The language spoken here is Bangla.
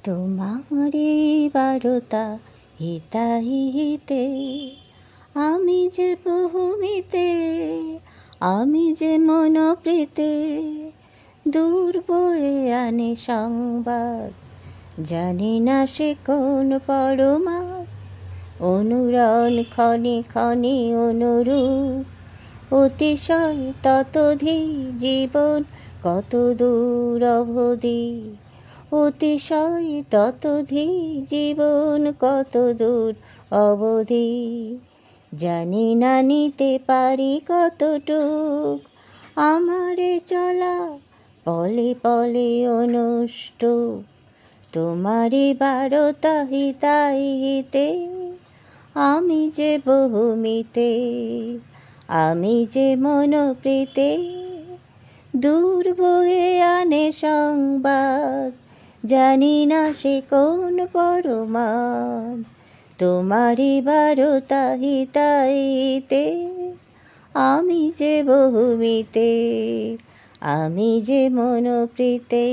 তোমারে বারতা হিতাহিতে আমি যে বহুমিতে, আমি যে মনপ্রীতে দূর বয়ে আনে সংবাদ। জানি না সে কোন পরমার অনুরণ ক্ষণে ক্ষণে অনুরূপ। অতিশয় ততধি জীবন কত দূর অবধি, অতিশয় ততধি জীবন কত দূর অবধি। জানি না নিতে পারি কতটুক আমারে চলা পলে পলে অনুষ্ট। তোমারি বারতা হিতাহিতে আমি যে বহুমিতে, আমি যে মনপ্রীতে দূর বয়ে আনে সংবাদ। জানি না সে কোন পরমাদ তোমারি বারতা হিতাহিতে আমি যে বহুমিতে, আমি যে মনপ্রীতে।